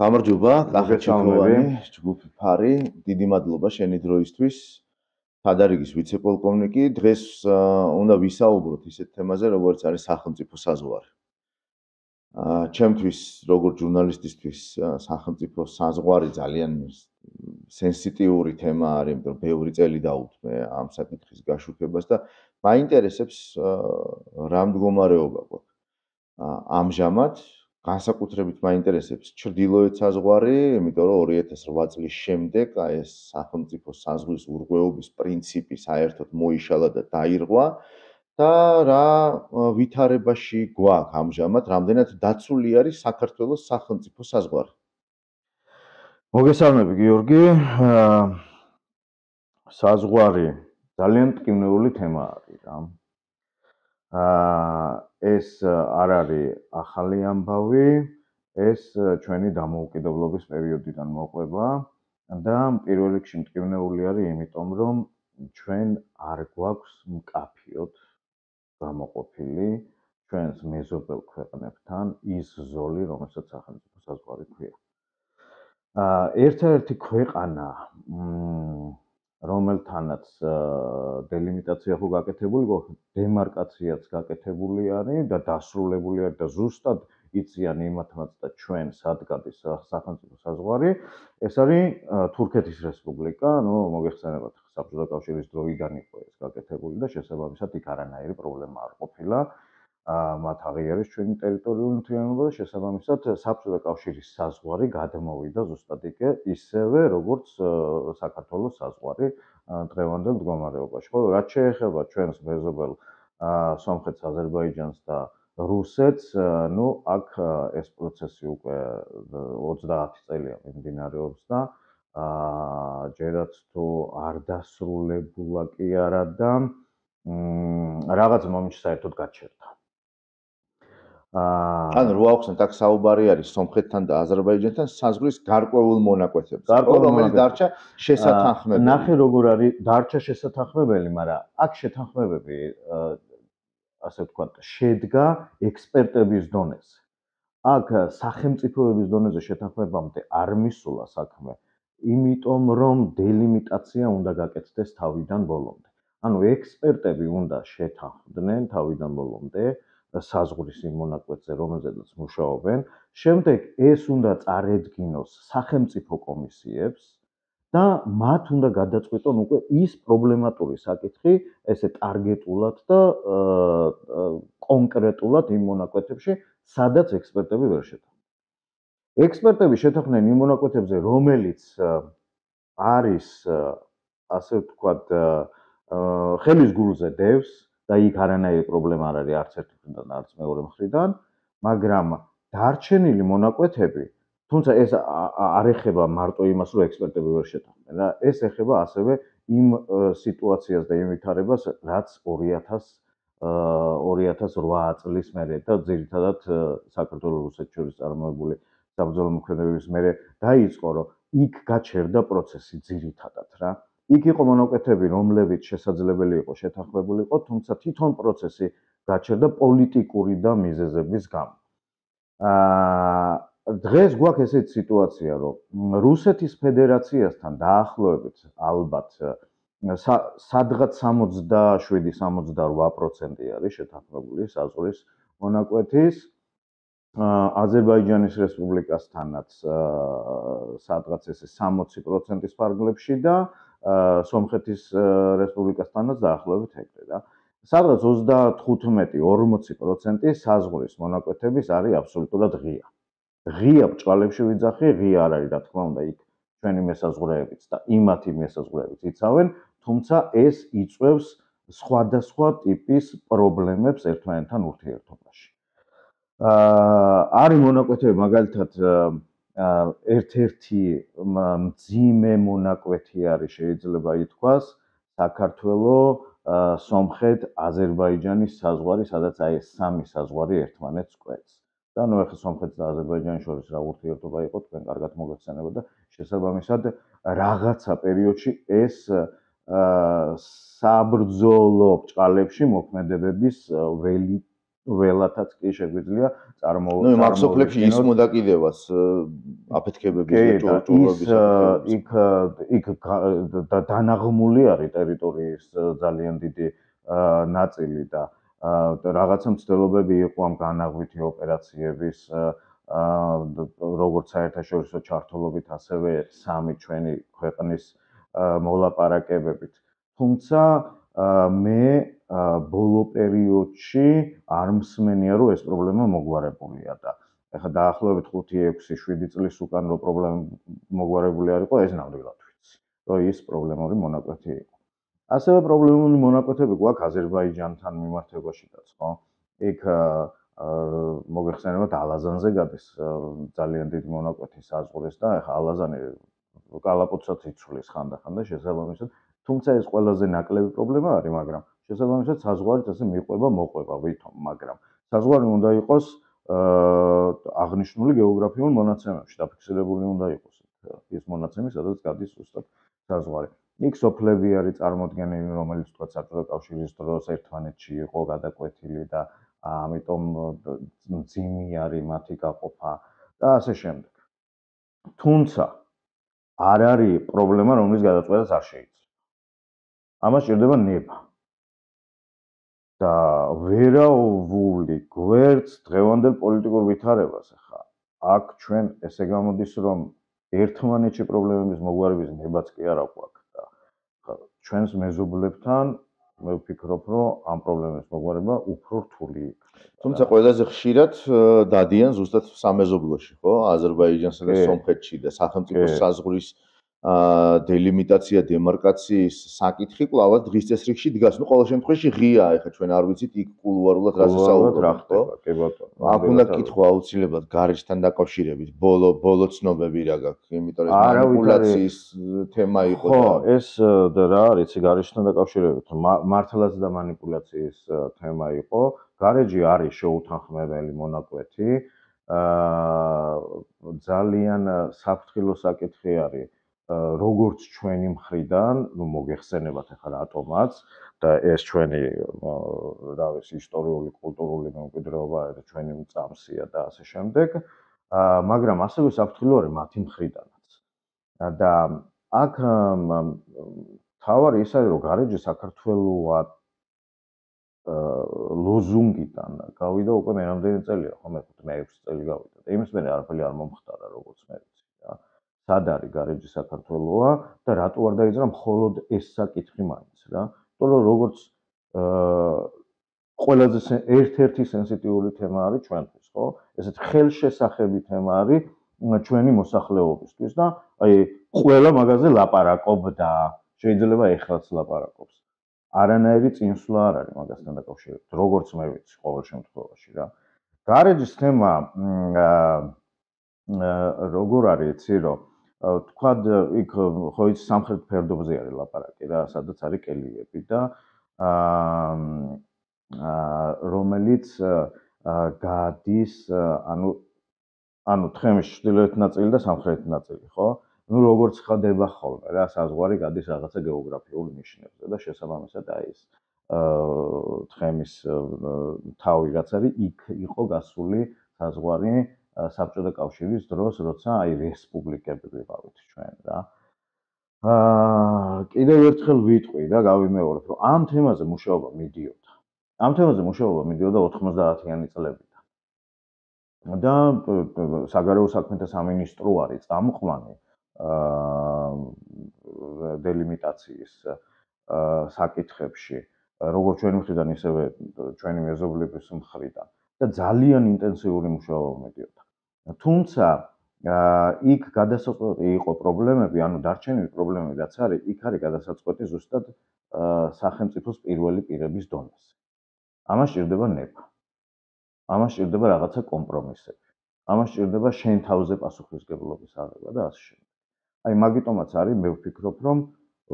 გამარჯობა, კახეთჩიქოვანი, ჯგუფი ფარი, დიდი მადლობა შენი დროისთვის. თადარიგის ვიცე-პოლკოვნიკი, დღეს უნდა ვისაუბროთ ისეთ თემაზე, როგორც არის სახელმწიფო საზღვარი. ჩემთვის, როგორც ჟურნალისტისთვის, სახელმწიფო საზღვარი ძალიან სენსიტიური თემა არის, იმიტომ რომ ბევრი წელი დაუთმე ამ საკითხის გაშუქებას და მაინტერესებს რა მდგომარეობა გვაქვს. ამჟამად განსაკუთრებით მაინტერესებს ჩრდილოეთ საზღვარი, იმიტომ რომ 2008 წლის შემდეგ ეს სახელმწიფო საზღვრის ურღვეობის პრინციპი საერთოდ მოიშალა და დაირღვა და რა ვითარებაში გვაქვს ამჟამად, რამდენად დაცული არის საქართველოს სახელმწიფო საზღვარი. მოგესალმები, გიორგი. საზღვარი ძალიან მტკივნეული თემა არის რა. ეს არ არის ახალი ამბავი, ეს ჩვენი დამოუკიდებლობის პერიოდიდან მოყვება და პირველ რიგში მტკივნეული არის იმიტომ, რომ ჩვენ არ გვაქვს მკაფიოდ გამოყოფილი ჩვენს მეზობელ ქვეყნებთან ის ზოლი, რომელსაც სახელმწიფო საზღვარი ქვია. ერთადერთი ქვეყანა, რომელთანაც დელიმიტაცია ხო გაკეთებული, დემარკაციაც გაკეთებული არის და დასრულებული არის და ზუსტად იციან იმათაც და ჩვენ სად გადის სახელმწიფო საზღვარი, ეს არის თურქეთის რესპუბლიკა, მოგეხსენებათ, საბჭოთა კავშირის დროიდან იყო ეს გაკეთებული და შესაბამისად იქ არანაირი პრობლემა არ ყოფილა. მათ აღიარეს ჩვენი ტერიტორიული მთლიანობა და შესაბამისად საბჭოთა კავშირის საზღვარი გადმოვიდა ზუსტად ისევე როგორც საქართველოს საზღვარი დღევანდელ მდგომარეობაში. ხო, რაც შეეხება ჩვენს მეზობელ სომხეთს, აზერბაიჯანს და რუსეთს, აქ ეს პროცესი უკვე 30 წელია მიმდინარეობს და ჯერაც თუ არ დასრულებულა კი არა და რაღაც მომენტში საერთოდ გაჩერდა. ანუ რო ახსენეთ, აქ საუბარი არის სომხეთთან და აზერბაიჯანთან საზღვრის გარკვეულ მონაკვეთებზე, რომელიც დარჩა შესათანხმებელი. ნახე როგორ არის დარჩა შესათანხმებელი, მაგრამ აქ შეთანხმებები, ასე ვთქვათ, შედგა ექსპერტების დონეზე. აქ სახელმწიფოების დონეზე შეთანხმებამდე არ მისულა საქმე, იმიტომ რომ დელიმიტაცია უნდა გაკეთდეს თავიდან ბოლომდე. ანუ ექსპერტები უნდა შეთანხმდნენ თავიდან ბოლომდე საზღვრის იმ მონაკვეთზე, რომელზედაც მუშაობენ. შემდეგ ეს უნდა წარედგინოს სახელმწიფო კომისიებს და მათ უნდა გადაწყვიტონ უკვე ის პრობლემატური საკითხი, ესე ტარგეტულად და კონკრეტულად იმ მონაკვეთებში, სადაც ექსპერტები ვერ შეთანხმდნენ. ექსპერტები შეთანხმდნენ იმ მონაკვეთებზე, რომელიც არის, ასე ვთქვათ, ხელის გულზე დევს და იქ არანაირი პრობლემა არ არის არც ერთი მხრიდან, არც მეორე მხრიდან, მაგრამ დარჩენილი მონაკვეთები, თუმცა ეს არ ეხება მარტო იმას, რომ ექსპერტები ვერ შეთანხმდნენ, რა, ეს ეხება ასევე იმ სიტუაციას და იმ ვითარებას, რაც 2008 წლის მერე და ძირითადად საქართველოს რუსეთს შორის წარმოებული საბრძოლო მოქმედებების მერე დაიწყო, რომ იქ გაჩერდა პროცესი ძირითადად რა. იქ იყო მონაკვეთები, რომლებიც შესაძლებელი იყო შეთანხმებულიყო, თუმცა თვითონ პროცესი გაჩერდა პოლიტიკური და მიზეზების გამო. დღეს გვაქვს ესეთი სიტუაცია, რომ რუსეთის ფედერაციასთან დაახლოებით ალბათ სადღაც 67-68% არის შეთანხმებული საზღვრის მონაკვეთის. აზერბაიჯანის რესპუბლიკასთანაც სადღაც ესე 60%-ის ფარგლებში და სომხეთის რესპუბლიკასთანაც დაახლოებით ეგრე და სადღაც 35-40% საზღვრის მონაკვეთების არის აბსოლუტურად ღია. ღია ბჭყალებში ვიძახი, ღია არ არის, რა თქმა უნდა, იქ ჩვენი მესაზღვრეებიც და იმათი მესაზღვრეებიც იცავენ, თუმცა ეს იწვევს სხვადასხვა ტიპის პრობლემებს ერთმანეთთან ურთიერთობაში. არის მონაკვეთები, მაგალითად, ერთ-ერთი მძიმე მონაკვეთი არის, შეიძლება ითქვას, საქართველოს, სომხეთ, აზერბაიჯანის საზღვარი, სადაც აი ეს სამი საზღვარი ერთმანეთს კვეთს. და ეხლა სომხეთს და აზერბაიჯანის შორის რა ურთიერთობა იყო, თქვენ კარგად მოგეხსენებათ და შესაბამისად რაღაცა პერიოდში ეს საბრძოლო ბჭყალებში მოქმედებების ველი ველათაც კი შეგვიძლია ნუ იმ აფსოფლებში ისმოდა კიდევაც აფეთქებების და ჭურვების იქ დანაღმული არის ტერიტორიის ძალიან დიდი ნაწილი და რაღაცა მცდელობები იყო ამ განაღვით ოპერაციების როგორც საერთაშორისო ჩართულობით, ასევე სამი ჩვენი ქვეყნის მოლაპარაკებებით. თუმცა მე ბოლო პერიოდში არ მსმენია, რომ ეს პრობლემა მოგვარებულია და ეხლა დაახლოებით 5-6-7 წლის უკან რო პრობლემა მოგვარებული არ იყო, ეს ნამდვილად ვიცი, რომ ის პრობლემური მონაკვეთი იყო. ასევე პრობლემური მონაკვეთები გვაქვს აზერბაიჯანთან მიმართებაშიც, ხო? იქ მოგეხსენებათ ალაზანზე გადის ძალიან დიდი მონაკვეთი საზღვრის და ეხლა ალაზანი კალაპოტსაც იცვლის ხანდახან და შესაბამისად, თუმცა ეს ყველაზე ნაკლები პრობლემა არის, მაგრამ შესაბამისად საზღვარით ასე მიყვება, მოყვება ვითომ, მაგრამ საზღვარი უნდა იყოს აღნიშნული გეოგრაფიულ მონაცემებში დაფიქსირებული უნდა იყოს ის მონაცემი, სადაც გადის ზუსტად საზღვარი. იქ სოფლები არის წარმოდგენილი, რომელიც თქვა საბჭოთა კავშირის დროს ერთმანეთში იყო გადაკვეთილი და ამიტომ მძიმე არის მათი გაყოფა და ასე შემდეგ. თუმცა არ არის პრობლემა, რომლის გადაწყვეტას არ შეიძლება. ამას სჭირდება ნება. და ვერაუვლი გვერდს დღევანდელ პოლიტიკურ ვითარებას ახლა. აქ ჩვენ ესე გამოდის, რომ ერთმანეთში პრობლემების მოგვარების ნებაც კი არ აქვს და ჩვენს მეზობლებთან მე ვფიქრობ, რომ ამ პრობლემების მოგვარება უფრო რთული იქნება. თუმცა ყველაზე ხშირად დადიან ზუსტად სამეზობლოში, ხო? აზერბაიჯანსა და სომხეთში და სახელმწიფო საზღვრის დელიმიტაცია, დემარკაციის საკითხი კვლავაც დღის წესრიგში დგას. ნუ ყოველ შემთხვევაში ღიაა, ეხლა ჩვენ არ ვიცით იქ კულუარულად რა საუბრობთ, ხო? კი ბატონო. აქ უნდა კითხვა აუცილებლად გარეშთან დაკავშირებით, ბოლო ცნობები რა გაქვს, იმიტომ რომ მანიპულაციის თემა იყო და ხო, ეს რა არის, გარეშთან დაკავშირებით, მართლაც და მანიპულაციის თემა იყო. გარეჯი არის შეუთანხმებელი მონაკვეთი. ძალიან საფრთხილო საკითხი არის როგორც ჩვენი მხრიდან, ნუ მოგეხსენებათ ახლა რატომაც და ეს ჩვენი რა ვიცი ისტორიული, კულტურული მემკვიდრეობა და ჩვენი მწამსია და ასე შემდეგ. მაგრამ ასევე საფრთხილო არის მათი მხრიდანაც. და აქ თავარი ის არის, რომ გარეჯი საქართველოა ლოზუნგიდან გავიდა უკვე მე რამდენი წელია, ხო მე 5-6 წელი გავიდა. და იმის მერე არაფერი არ მომხდარა, როგორც მე ვიცი რა. სად არის გარეჯი საქართველოა და რატო არ დაიძრა მხოლოდ ეს საკითხი მაინც რა. იმიტომ რომ როგორც ყველაზე ერთ-ერთი სენსიტიური თემა არის ჩვენთვის, ხო? ესეთ ხელშესახები თემა არის ჩვენი მოსახლეობისთვის და აი ყველა მაგაზე ლაპარაკობდა, შეიძლება ეხლაც ლაპარაკობს. არანაირი წინსვლა არ არის მაგასთან დაკავშირებით, როგორც მე ვიცი ყოველ შემთხვევაში რა. გარეჯის თემა როგორ არის, იცი რომ თქვა იქ ხო იცი სამხრეთ ფერდობზე არის ლაპარაკი რა, სადაც არის კელიები და რომელიც გადის ანუ თხემის ჩრდილოეთ ნაწილი და სამხრეთი ნაწილი, ხო? ნუ როგორც ხდება ხოლმე რა, საზღვარი გადის რაღაცა გეოგრაფიულ ნიშნებზე და შესაბამისად აი ეს თხემის თავი რაც არის, იქ იყო გასული საზღვარი საბჭოთა კავშირის დროს, როცა აი რესპუბლიკები ვიყავით ჩვენ რა. კიდევ ერთხელ ვიტყვი და გავიმეორებ, რომ ამ თემაზე მუშაობა მიდიოდა. ამ თემაზე მუშაობა მიდიოდა 90-იანი წლებიდან. და საგარეო საქმეთა სამინისტრო არის წამყვანი დელიმიტაციის საკითხებში, როგორც ჩვენი მხრიდან, ისევე ჩვენი მეზობლების მხრიდან და ძალიან ინტენსიური მუშაობა მიდიოდა. თუმცა იქ გადასაწყვეტი იყო პრობლემები, ანუ დარჩენილი პრობლემები რაც არის, იქ არის გადასაწყვეტი ზუსტად სახელმწიფოს პირველი პირების დონეზე. ამას სჭირდება ნება. ამას სჭირდება რაღაცა კომპრომისები. ამას სჭირდება შენ თავზე პასუხისმგებლობის აღება და ასე შემდეგ. აი მაგიტომაც არის, მე ვფიქრობ, რომ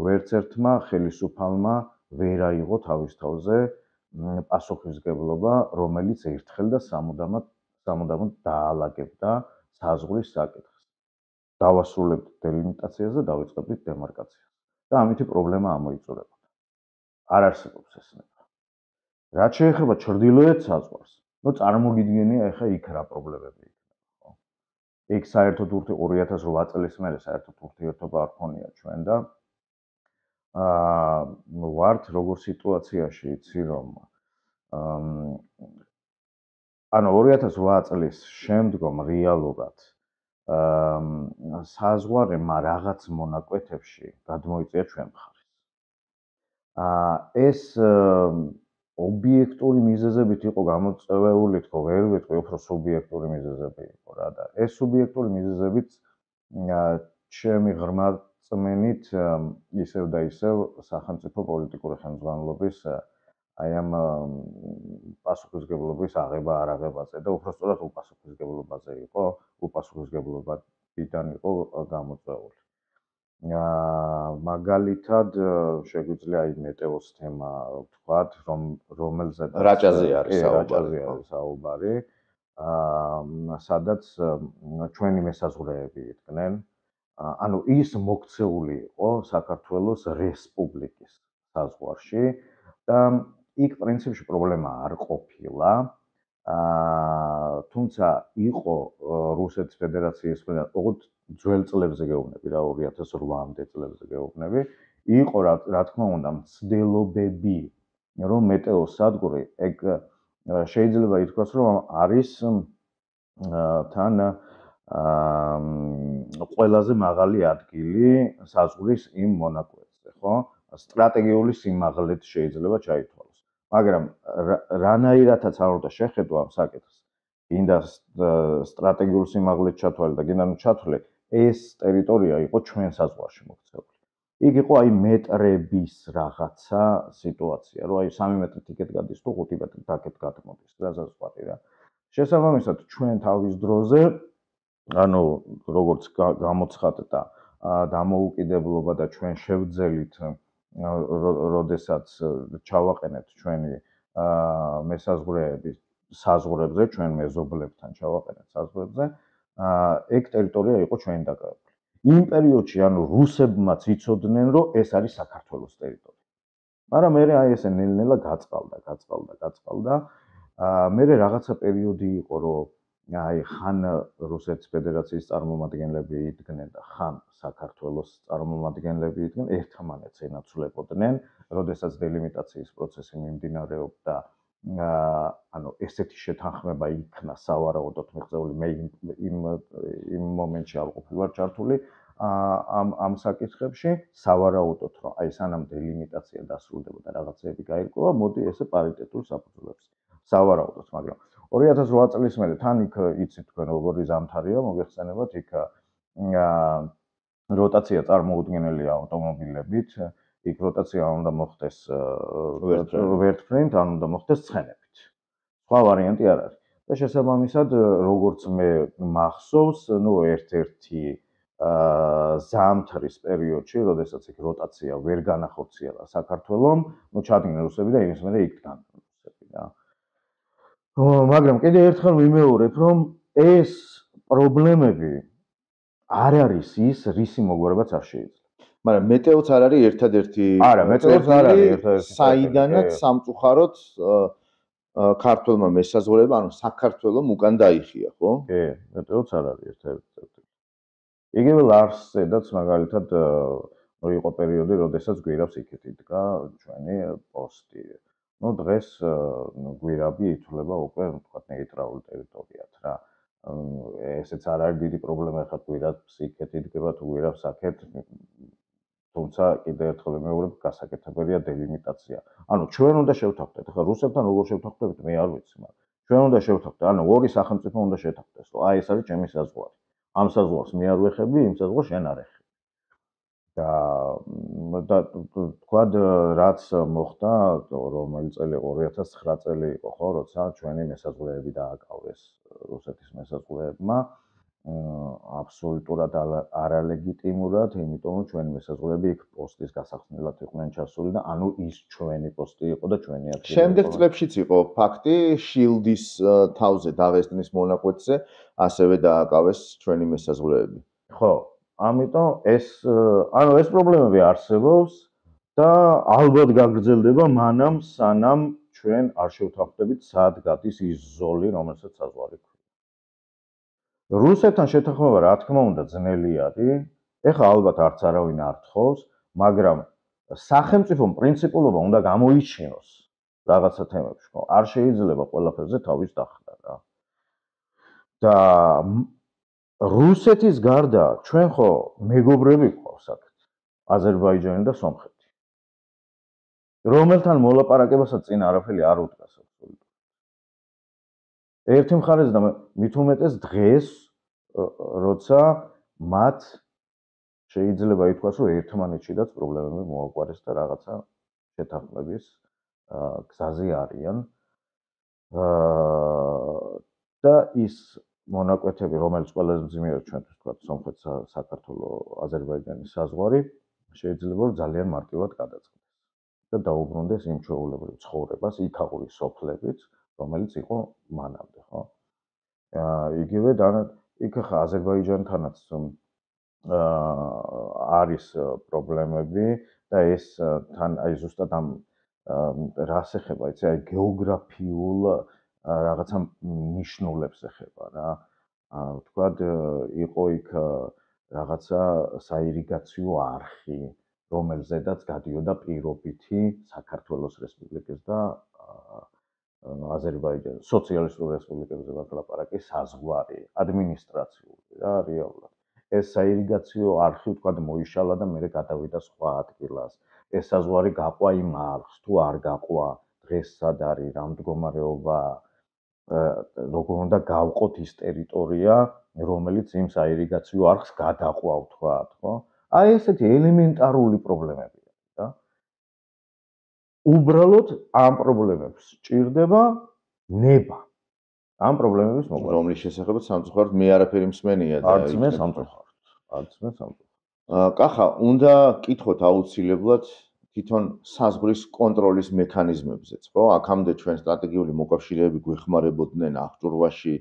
ვერც ერთმა ხელისუფალმა ვერ აიღო თავის თავზე პასუხისმგებლობა, რომელიც ერთხელ და სამუდამოდ დაალაგებდა საზღვრის საკითხს. დავასრულებთ დელიმიტაციას და დავიწყებთ დემარკაციას. და ამითი პრობლემა ამოიწურებოდა. არ არსებობს ეს ნება. რაც შეეხება ჩრდილოეთ საზღვარს, ну წარმოგიდგენია ახლა იქ რა პრობლემები იქნება, ხო? იქ საერთოდ 2008 წლის მერე საერთოდ ურთიერთობა არ ქონია ჩვენ და ვართ როგორ სიტუაციაში იცი რომ ანუ 2008 წლის შემდგომ რეალურად საზღვარმა რაღაც მონაკვეთებში გადმოიწია ჩვენ მხარეს. ეს ობიექტური მიზეზებით იყო გამოწვეული, თქო, ვერ ვიტყვი, უფრო სუბიექტური მიზეზები იყო რა და ეს სუბიექტური მიზეზებით ჩემი ღრმა წმენით ისევ და ისევ სახელმწიფო პოლიტიკური ხელმძღვანელობის აი ამ პასუხისმგებლობის აღება არ აღებაზე და უბრალოდ უპასუხისმგებლობაზე იყო, უპასუხისმგებლობიდან იყო გამოწვეული. მაგალითად შეგვიძლია აი მეტეოს თემა ვთქვათ, რომელზეც რაჭაზე არის საუბარი, სადაც ჩვენი მესაზღვრეები იდგნენ. ანუ ის მოქცეული იყო საქართველოს რესპუბლიკის საზღვარში და იქ პრინციპში პრობლემა არ ყოფილა. თუმცა იყო რუსეთის ფედერაციის მხრიდან, ოღონდ ძველ წლებზე გეუბნები რა 2008-მდე წლებზე გეუბნები, იყო რა თქმა უნდა მცდელობები, რომ მეტეოს სადგური ეგ შეიძლება ითქვას, რომ არის თან ყველაზე მაღალი ადგილი საზღვრის იმ მონაკვეთზე, ხო? სტრატეგიული სიმაღლით შეიძლება ჩაითვალოს. მაგრამ რანაირადაც არ უნდა შეხედვა ამ საკითხს, გინდა სტრატეგიულ სიმაღლით ჩათვალე და გინდა ჩათვალე, ეს ტერიტორია იყო ჩვენ საზღვარში მოქცეული. იქ იყო აი მეტრების რაღაცა სიტუაცია, რომ აი 3 მეტრით იქეთ გადის თუ 5 მეტრით აქეთ გადმოდის, გასასწვარი რა. შესაბამისად, ჩვენ თავის დროზე, ანუ როგორც გამოცხადდა დამოუკიდებლობა და ჩვენ შევძელით, როდესაც ჩავაყენეთ ჩვენი მესაზღვრეები საზღვრებზე, ჩვენ მეზობლებთან ჩავაყენეთ საზღვრებზე, ეგ ტერიტორია იყო ჩვენი დაკავებული. იმ პერიოდში, ანუ რუსებმაც იცოდნენ, რომ ეს არის საქართველოს ტერიტორია. მაგრამ მე აი ესე ნელ-ნელა გაწყალდა. მე რაღაცა პერიოდი იყო, რომ აი ხან რუსეთის ფედერაციის წარმომადგენლები იდგნენ და ხან საქართველოს წარმომადგენლები იდგნენ, ერთმანეთს ენაცვლებოდნენ, როდესაც დელიმიტაციის პროცესი მიმდინარეობდა. ანუ ესეთი შეთანხმება იქნა სავარაუდოდ მიღწეული, მე იმ მომენტში არ ვარ ჩართული ამ საკითხებში, სავარაუდოდ რომ აი სანამ დელიმიტაცია დასრულდებოდა რაღაცები გაირკვევა, მოდი ესე პარიტეტულ საფუძვლებს. სავარაუდოდ, მაგრამ 2008 წლის მერე თან იქ იცით თქვენ როგორი ზამთარია, მოგეხსენებათ იქ როტაცია წარმოუდგენელია ავტომობილებით, იქ როტაცია უნდა მოხდეს ვერტფრენით, ან უნდა მოხდეს ცხენებით. სხვა ვარიანტი არ არის. და შესაბამისად, როგორც მე მახსოვს, ნუ ერთ-ერთი ზამთრის პერიოდში, როდესაც იქ როტაცია ვერ განახორციელა საქართველომ, ნუ ჩადგნენ რუსები და იმის მერე იქ დგანდნენ რუსები რა. მაგრამ კიდე ერთხელ ვიმეორებ, რომ ეს პრობლემები არ არის ის, რისი მოგვარებაც არ შეიძლება. მაგრამ მეტეოც არ არის ერთადერთი არა, მეტეოც არ არის ერთადერთი საიდანაც სამწუხაროდ ქართველმა მესაზღვრეებმა, ანუ საქართველოს უკან დაიხია, ხო? კი, მეტეოც არ არის ერთადერთი. იგივე ლარსზედაც მაგალითად იყო პერიოდი, როდესაც გვირაბს იქეთ იდგა ჩვენი პოსტი. ნუ დღეს გვირაბი ითვლება უკვე ვთქვათ ნეიტრალურ ტერიტორიად რა. ესეც არ არის დიდი პრობლემა, ხა გვირაბს იქეთ იდგება თუ გვირაბს აქეთ. თუმცა კიდე ერთხელ ვიმეორებ, გასაკეთებელია დელიმიტაცია. ანუ ჩვენ უნდა შევთანხმდეთ, ხა რუსებთან როგორ შევთანხმდებით, მე არ ვიცი, მაგრამ ჩვენ უნდა შევთანხმდეთ, ანუ ორი სახელმწიფო უნდა შეთანხმდეს, რომ აი ეს არის ჩემი საზღვარი. ამ საზღვარს მე არ ვეხები, იმ საზღვარს შენ არ ეხები. და თქვათ რაც მოხდა, რომელი წელი 2009 წელი იყო, ხო, როცა ჩვენი მესაზღვრეები დააკავეს რუსეთის მესაზღვრეებმა, აბსოლუტურად არალეგიტიმურად, იმიტომ რომ ჩვენი მესაზღვრეები იქ პოსტის გასახსნელად იყვნენ ჩასული და ანუ ის ჩვენი პოსტი იყო და ჩვენი ადგილი. შემდეგ წლებშიც იყო ფაქტი, შილდის თავზე დაღესტნის მონაკვეთზე ასევე დააკავეს ჩვენი მესაზღვრეები. ხო, ამიტომ ეს პრობლემები არსებობს და ალბათ გაგრძელდება მანამ სანამ ჩვენ არ შევთანხმდებით სად გადის ის ზოლი, რომელსაც საზღვარი ქვია. რუსეთთან შეთანხმება რა თქმა უნდა ძნელი არის. ეხლა ალბათ არც არავინ არ თხოვს, მაგრამ სახელმწიფომ პრინციპულობა უნდა გამოიჩინოს რაღაცა თემებში, ხო? არ შეიძლება ყველაფერზე თავის დახრა რა. და რუსეთის გარდა ჩვენ ხო მეგობრები გვყავს აქ, აზერბაიჯანი და სომხეთი. რომელთან მოლაპარაკებასაც წინ არაფერი არ უდგას აბსოლუტურად. ერთი მხარეს და მით უმეტეს დღეს, როცა მათ შეიძლება ითქვას, რომ ერთმანეთშიდაც პრობლემები მოაგვარეს და რაღაცა შეთანხმების გზაზე არიან. და ის მონაკვეთები, რომელიც ყველაზე მძიმეა ჩვენთვის, თქვა სომხეთს, საქართველოს, აზერბაიჯანის საზღვარი, შეიძლება რომ ძალიან მარტივად გადაწყდეს და დაუბრუნდეს იმ ჩვეულებრივ ცხოვრებას, იქაური სოფლებით, რომელიც იყო მანამდე, ხო? იგივე იქ ხა აზერბაიჯანთანაც არის პრობლემები და ეს თან აი ზუსტად ამ რას ეხება, იცი, აი გეოგრაფიულ რაღაცა ნიშნულებს ეხება რა. ვთქვათ, იყო იქ რაღაცა საირიგაციო არხი, რომელზედაც გადიოდა პირობითი საქართველოს რესპუბლიკის და აზერბაიჯანის სოციალისტურ რესპუბლიკებზე ლაპარაკი საზღვარი, ადმინისტრაციული რა რეალურად. ეს საირიგაციო არხი ვთქვათ მოიშალა და მე გადავიდა სხვა ადგილას. ეს საზღვარი გაყვა იმ არხს თუ არ გაყვა, დღეს სად არის, რა მდგომარეობა, როგორ უნდა გავყოთ ის ტერიტორია, რომელიც იმ საირიგაციო არხს გადაყვა, ვთქვათ, ხო? აი ესეთი ელემენტარული პრობლემებია და უბრალოდ ამ პრობლემებს ჭირდება ნება. ამ პრობლემების მოგვარება. რომლის შესახებაც სამწუხაროდ მე არაფერი მსმენია და არც მე სამწუხაროდ. კახა, უნდა კითხოთ აუცილებლად თვითონ საზღვრის კონტროლის მექანიზმებზეც, ხო? აქამდე ჩვენ სტრატეგიული მოკავშირეები გვეხმარებოდნენ აღჭურვაში,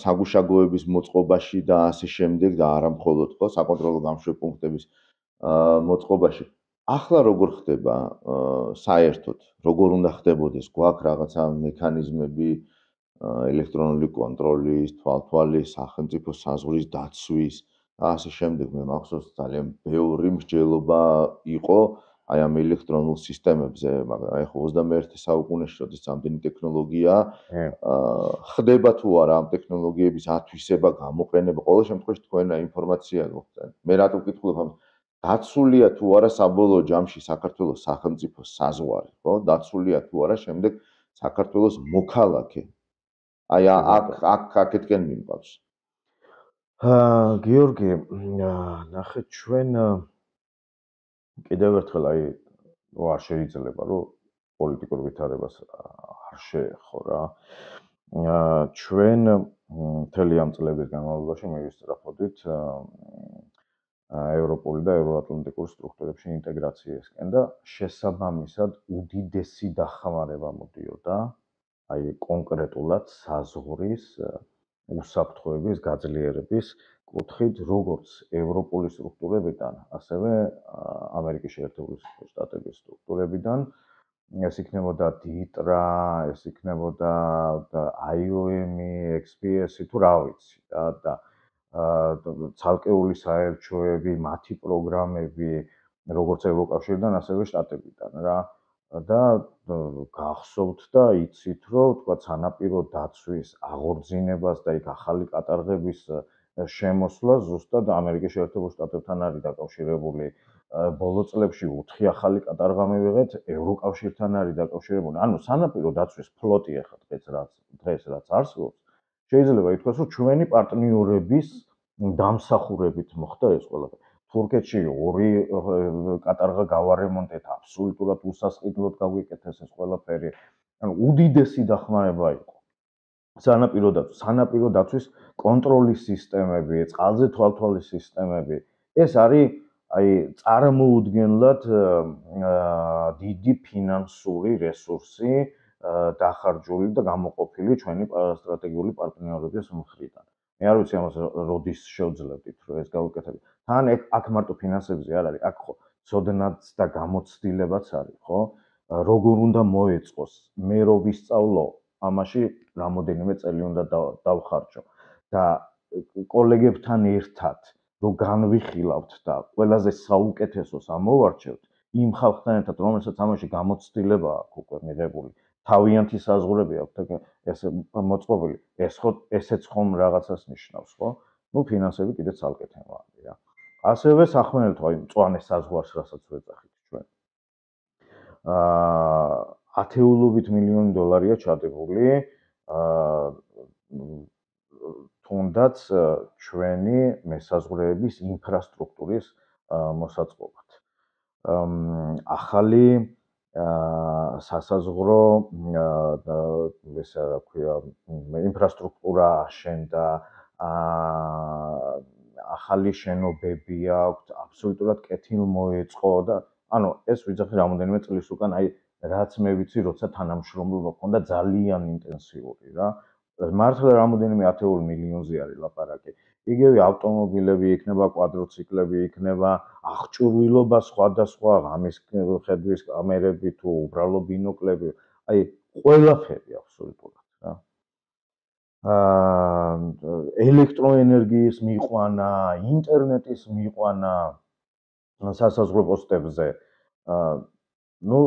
საგუშაგოების მოწყობაში და ასე შემდეგ და არა მხოლოდ, ხო, საკონტროლო გამშვებ პუნქტების მოწყობაში. ახლა როგორ ხდება საერთოდ, როგორ უნდა ხდებოდეს, გვაქვს რაღაცა მექანიზმები ელექტრონული კონტროლის, თვალთვალის, სახელმწიფო საზღვრის დაცვის და ასე შემდეგ. მე მახსოვს ძალიან ბევრი მსჯელობა იყო აი ამ ელექტრონულ სისტემებზე, მაგრამ აი ხო 21 საუკუნეში, როდის ამდენი ტექნოლოგიაა, ხდება თუ არა ამ ტექნოლოგიების ათვისება, გამოყენება, ყოველ შემთხვევაში თქვენ ინფორმაცია გქონდეთ. მე რატომ ვკითხულობ ამ დაცულია თუ არა საბოლოო ჯამში საქართველოს სახელმწიფო საზღვარი, ხო? დაცულია თუ არა შემდეგ საქართველოს მოქალაქე. აი აქეთკენ მიმყავს. გიორგი, ნახე ჩვენ კიდევ ერთხელ აი არ შეიძლება რომ პოლიტიკურ ვითარებას არ შეეხო რა. ჩვენ მთელი ამ წლების განმავლობაში მივისწრაფოდით ევროპული და ევროატლანტიკური სტრუქტურებში ინტეგრაციისკენ და შესაბამისად უდიდესი დახმარება მოდიოდა აი კონკრეტულად საზღვრის უსაფრთხოების გაძლიერების კუთხით, როგორც ევროპული სტრუქტურებიდან, ასევე ამერიკის შეერთებული შტატების სტრუქტურებიდან. ეს იქნებოდა DITRA, ეს იქნებოდა IOM, XPS თუ რა ვიცი და ცალკეული საერთაშორისო მათი პროგრამები, როგორც ევროკავშირიდან, ასევე შტატებიდან რა. და გახსოვთ და იცით, რომ თქვა სანაპირო დაცვის აღორძინებას და იქ ახალი კატარღების შემოსვლა ზუსტად ამერიკის შეერთებულ შტატებთან არის დაკავშირებული. ბოლო წლებში 4 ახალი კატარღა მივიღეთ, ევროკავშირთან არის დაკავშირებული. ანუ სანაპირო დაცვის ფლოტი ახლა დღეს რაც არსებობს, შეიძლება ითქვას, რომ ჩვენი პარტნიორების დამსახურებით მოხდა ეს ყველაფერი. თურქეთში 2 კატარღა გავარემონტეთ, აბსოლუტურად უსასყიდლოდ გავიკეთეს ეს ყველაფერი. ანუ უდიდესი დახმარება იყო. სანაპირო დაცვის კონტროლის სისტემები, წყალზე თვალთვალის სისტემები. ეს არის აი წარმოუდგენლად დიდი ფინანსური რესურსი დახარჯული და გამოყოფილი ჩვენი სტრატეგიული პარტნიორების მხრიდან. მე არ ვიცი ამას როდის შევძლებდით, რომ ეს გავუკეთებთ. თან აქ მარტო ფინანსებზე არ არის, აქ ხო ცოდნაც და გამოცდილებაც არის, ხო? როგორ უნდა მოეწყოს, მე რო ვისწავლო, ამაში რამოდენიმე წელი უნდა დავხარჯო და კოლეგებთან ერთად რო განვიხილავთ და ყველაზე საუკეთესოს ამოვარჩევთ იმ ხალხთან ერთად, რომელსაც ამაში გამოცდილება აქვს უკვე მიღებული, თავიანთი საზღვრები აქვს ეს მოწყობილი, ესეც ხომ რაღაცას ნიშნავს, ხო? ნუ ფინანსები კიდე ცალკე თემაა რა. ასევე სახმელეთო, აი მწვანე საზღვარს რასაც ვეძახით ჩვენ. ათეულობით მილიონი დოლარია ჩადებული თუნდაც ჩვენი მესაზღვრეების ინფრასტრუქტურის მოსაწყობად. ახალი სასაზღვრო ესა რა ქვია ინფრასტრუქტურა აშენდა, ახალი შენობები აქვს, აბსოლუტურად კეთილმოეწყო და ანუ ეს ვიძახი რამოდენიმე წლის უკან, აი რაც მე ვიცი, როცა თანამშრომლობა ქონდა ძალიან ინტენსიური რა. მართლა რამოდენიმე ათეული მილიონზე არის ლაპარაკი. იგივე ავტომობილები იქნება, კვადროციკლები იქნება, აღჭურვილობა სხვადასხვა ღამის ხედვის კამერები თუ უბრალო ბინოკლები, აი ყველაფერი აბსოლუტურად რა. ელექტროენერგიის მიყვანა, ინტერნეტის მიყვანა სასაზღვრო პოსტებზე. ნუ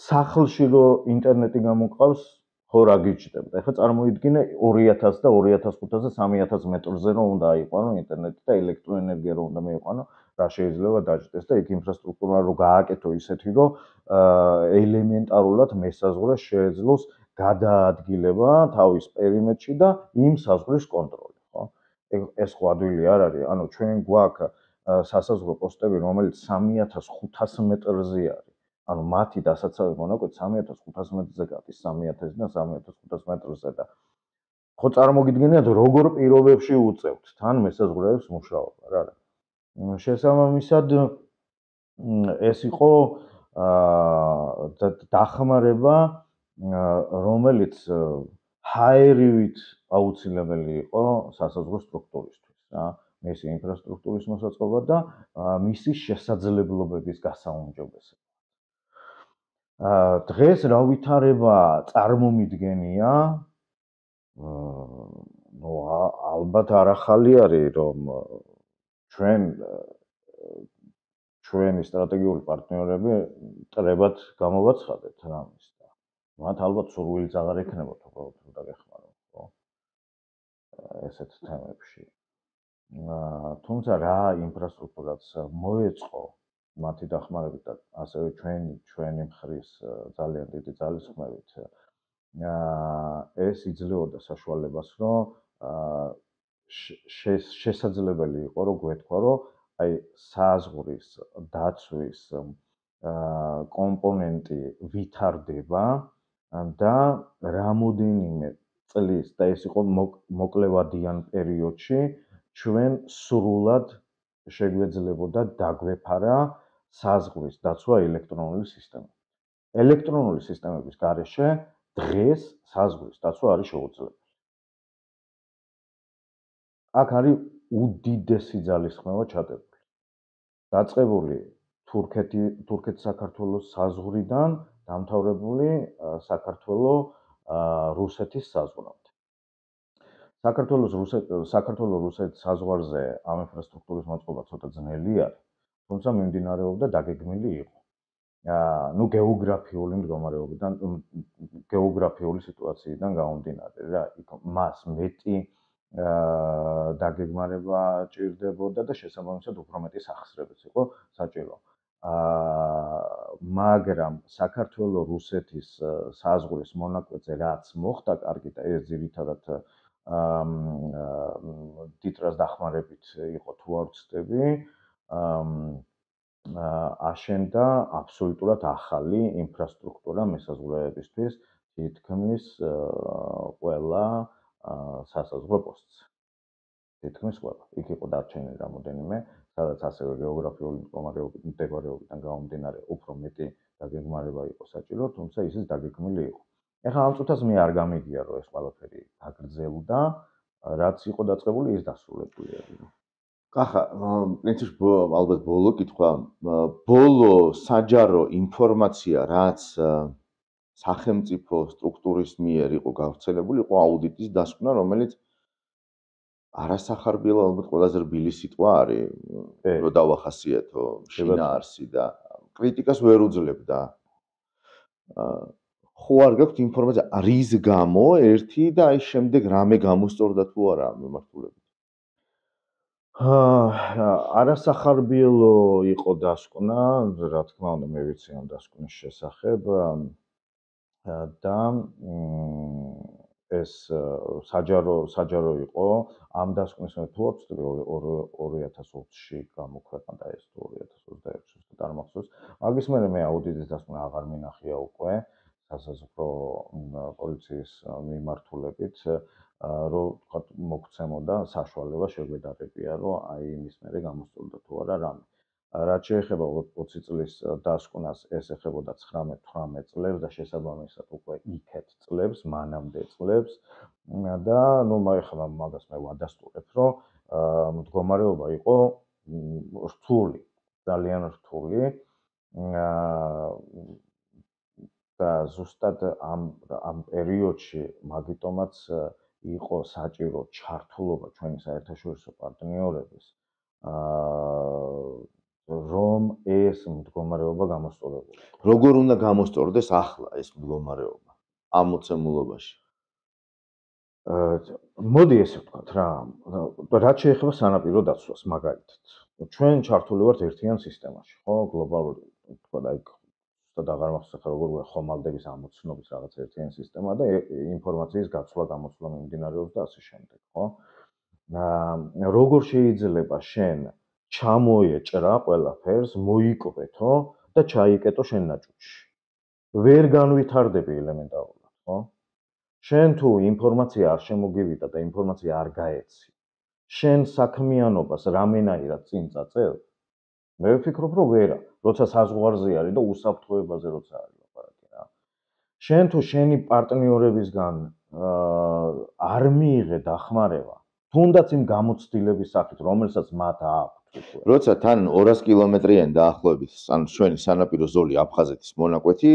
სახლში რო ინტერნეტი გამოყავს, ხო რა გიჩნდებოდა. ეხლა წარმოიდგინე 2000 და 2500 და 3000 მეტრზე რომ უნდა აიყვანო ინტერნეტი და ელექტროენერგია რომ უნდა მეიყვანო, რა შეიძლება დაჭდეს და იქ ინფრასტრუქტურა რო გააკეთო ისეთი, რომ ელემენტარულად მესაზღვრეს შეეძლოს გადაადგილება თავის პერიმეტრში და იმ საზღვრის კონტროლი, ხო? ეს ხო ადვილი არ არის, ანუ ჩვენ გვაქვს სასაზღვრო პოსტები, რომელიც 3500 მეტრზე არის. ანუ მათი დასაცავი მონაკვეთი 3500 მეტრზე გადის, 3000-დან 3500 მეტრზე და ხო წარმოგიდგენიათ როგორ პირობებში უწევთ თან მესაზღვრეებს მუშაობა რა. შესაბამისად ეს იყო დახმარება, რომელიც ჰაერივით აუცილებელი იყო სასაზღვრო სტრუქტურისთვის რა. მისი ინფრასტრუქტურის მოსაწყობა და მისი შესაძლებლობების გასაუმჯობესება. დღეს რა ვითარება წარმომიდგენია? ნუ ალბათ არ ახალი არის, რომ ჩვენი სტრატეგიული პარტნიორები ტრებად გამოვაცხადებთ რამის და მათ ალბათ სურვილიც აღარ ექნებათ უბრალოდ რომ დაგეხმაროთ, ხო? ესეთ თემებში. თუმცა რა ინფრასტრუქტურაც მოეწყო მათი დახმარებით და ასევე ჩვენი მხრის ძალიან დიდი ძალისხმევით ეს იძლეოდა საშუალებას, რომ შესაძლებელი იყო, რომ გვეთქვა, რომ აი საზღვრის დაცვის კომპონენტი ვითარდება და რამოდენიმე წლის და ეს იყო მოკლევადიან პერიოდში ჩვენ სრულად შეგვეძლებოდა დაგვეფარა საზღვრის დაცვა ელექტრონული სისტემით. ელექტრონული სისტემების გარეშე დღეს საზღვრის დაცვა არის შეუძლებელი. აქ არის უდიდესი ძალისხმევა ჩადებული. დაწყებული თურქეთ-საქართველოს საზღვრიდან დამთავრებული საქართველოს-რუსეთის საზღვრამდე. საქართველოს-რუსეთის საზღვარზე ამ ინფრასტრუქტურის მოწყობა ცოტა ძნელი არის, თუმცა მიმდინარეობდა დაგეგმილი იყო. ნუ გეოგრაფიული მდგომარეობიდან, გეოგრაფიული სიტუაციიდან გამომდინარე რა, იქ მას მეტი დაგეგმარება ჭირდებოდა და შესაბამისად უფრო მეტი სახსრებიც იყო საჭირო. მაგრამ საქართველოს-რუსეთის საზღვრის მონაკვეთზე რაც მოხდა კარგი და ეს ძირითადად დიტრას დახმარებით იყო თუ არ ვცდები, აშენდა აბსოლუტურად ახალი ინფრასტრუქტურა მესაზღვრეებისთვის თითქმის ყველა სასაზღვრო პოსტზე. თითქმის ყველა. იქ იყო დარჩენილი რამოდენიმე, სადაც ასევე გეოგრაფიული მდგომარეობიდან გამომდინარე უფრო მეტი დაგეგმარება იყო საჭირო, თუმცა ისიც დაგეგმილი იყო. ეხლა ამ წუთას მე არ გამიგია, რომ ეს ყველაფერი გაგრძელდა, რაც იყო დაწყებული, ის დასრულებული არის. კახა, პრინციპში ალბათ ბოლო კითხვა, ბოლო საჯარო ინფორმაცია, რაც სახელმწიფო სტრუქტურის მიერ იყო გავრცელებული, იყო აუდიტის დასკვნა, რომელიც არასახარბიელო ალბათ ყველაზე რბილი სიტყვა არის, რომ დავახასიათო შინაარსი და კრიტიკას ვერ უძლებდა. ხო არ გაქვთ ინფორმაცია, რის გამო ერთი და აი შემდეგ რამე გამოსწორდა თუ არა მიმართულებით? არასახარბიელო იყო დასკვნა, რა თქმა უნდა, მე ვიცი ამ დასკვნის შესახებ და ეს საჯარო იყო ამ დასკვნის მეთოდს 2020-ში გამოქვეყნდა ეს 2021-ში ზუსტად არ მახსოვს. მაგის მერე მე აუდიტის დასკვნა აღარ მინახია უკვე სასაზღვრო პოლიციის მიმართულებით, რომ თქვა მოგცემოდა საშუალება შეგვედარებია, რომ აი იმის მერე გამოსწორდა თუ არა რამე. რაც შეეხება 20 წლის დასკვნას, ეს ეხებოდა 19-18 წლებს და შესაბამისად უკვე იქეთ წლებს, მანამდე წლებს და ნუ ეხლა მაგას მე ვადასტურებ, რომ მდგომარეობა იყო რთული, ძალიან რთული და ზუსტად ამ პერიოდში მაგიტომაც იყო საჭირო ჩართულობა ჩვენი საერთაშორისო პარტნიორების რომ ეს მდგომარეობა გამოსწორებულიყო. როგორ უნდა გამოსწორდეს ახლა ეს მდგომარეობა ამ მოცემულობაში? მოდი ესე ვთქვათ რა, რაც შეეხება სანაპირო დაცვას მაგალითად. ჩვენ ჩართული ვართ ერთიან სისტემაში, ხო, გლობალური, თქვა და იქ და აღარ მახსოვს ახლა როგორ ხომალდების ამოცნობის რაღაც ერთიანი სისტემა და ინფორმაციის გაცვლა გამოცვლა მიმდინარეობს და ასე შემდეგ, ხო? როგორ შეიძლება შენ ჩამოეჭრა ყველაფერს, მოიკვეთო და ჩაიკეტო შენ ნაჭუჭში? ვერ განვითარდები ელემენტარულად, ხო? შენ თუ ინფორმაცია არ შემოგივიდა და ინფორმაცია არ გაეცი, შენ საქმიანობას რამენაირად წინ წაწევ? მე ვფიქრობ, რომ ვერა, როცა საზღვარზე არის და უსაფრთხოებაზე როცა არის ლაპარაკი რა. შენ თუ შენი პარტნიორებისგან არ მიიღე დახმარება, თუნდაც იმ გამოცდილების სახით, რომელსაც მათ აქვთ უკვე. როცა თან 200 კილომეტრიანი დაახლოებით ჩვენი სანაპირო ზოლი აფხაზეთის მონაკვეთი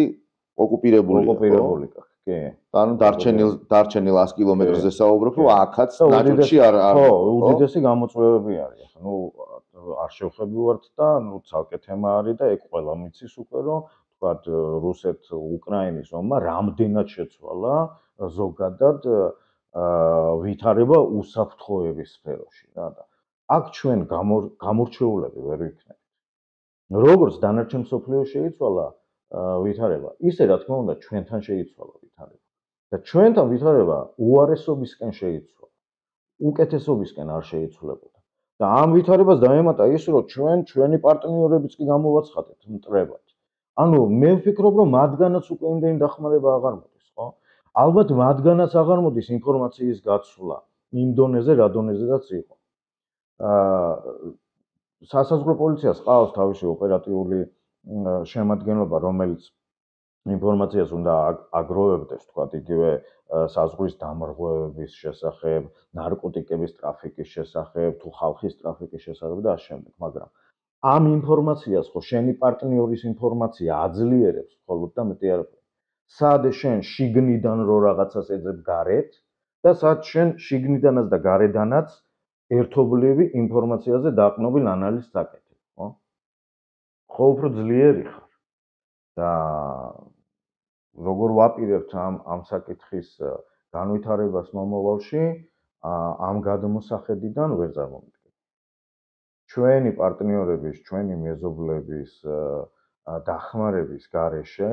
ოკუპირებული კახ, კი. ანუ დარჩენილ 100 კილომეტრზე საუბრობ, რომ აქაც ნაჭუჭი არ ხო, უდიდესი გამოწვევები არის. ნუ არ შევხებივართ და ნუ ცალკე თემა არის და ეგ ყველა მიცის უკვე, რომ თქვათ რუსეთ-უკრაინის ომმა რამდენად შეცვალა ზოგადად ვითარება უსაფრთხოების სფეროში რა და აქ ჩვენ გამორჩეულები ვერ ვიქნებით. როგორც დანარჩენ მსოფლიოს შეიცვალა ვითარება, ისე რა თქმა უნდა ჩვენთან შეიცვალა ვითარება. და ჩვენთან ვითარება უარესობისკენ შეიცვალა. უკეთესობისკენ არ შეიცვლებოდა. და ამ ვითარებას დაემატა ის, რომ ჩვენი პარტნიორებიც კი გამოვაცხადეთ მტრებად. ანუ მე ვფიქრობ, რომ მათგანაც უკვე იმდენი დახმარება აღარ მოდის, ხო? ალბათ მათგანაც აღარ მოდის ინფორმაციის გაცვლა იმ დონეზე, რა დონეზედაც იყო. სასაზღვრო პოლიციას ყავს თავისი ოპერატიული შემადგენლობა, რომელიც ინფორმაციას უნდა აგროვებდეს, თქვათ, იგივე საზღვრის დამრღვევების შესახებ, ნარკოტიკების ტრაფიკის შესახებ, თუ ხალხის ტრაფიკის შესახებ და ასე შემდეგ, მაგრამ ამ ინფორმაციას ხო შენი პარტნიორის ინფორმაცია აძლიერებს მხოლოდ და მეტი არაფერი. სად შენ შიგნიდან რო რაღაცას ეძებ გარეთ და სად შენ შიგნიდანაც და გარედანაც ერთობლივი ინფორმაციაზე დაყრდნობილ ანალიზს აკეთებ, ხო? ხო უფრო ძლიერი ხარ და როგორ ვაპირებთ ამ საკითხის განვითარებას მომავალში, ამ გადმოსახედიდან ვერ წარმოვიდგენთ. ჩვენი პარტნიორების, ჩვენი მეზობლების დახმარების გარეშე,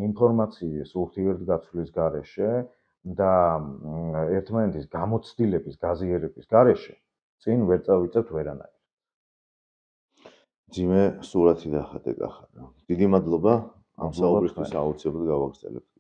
ინფორმაციის ურთიერთგაცვლის გარეშე და ერთმანეთის გამოცდილების გაზიარების გარეშე წინ ვერ წავიწევთ ვერანაირად. ძიმე სურათი დახატე კახა. დიდი მადლობა ამ საუბრისთვის აუცილებლად გავაგრძელებთ.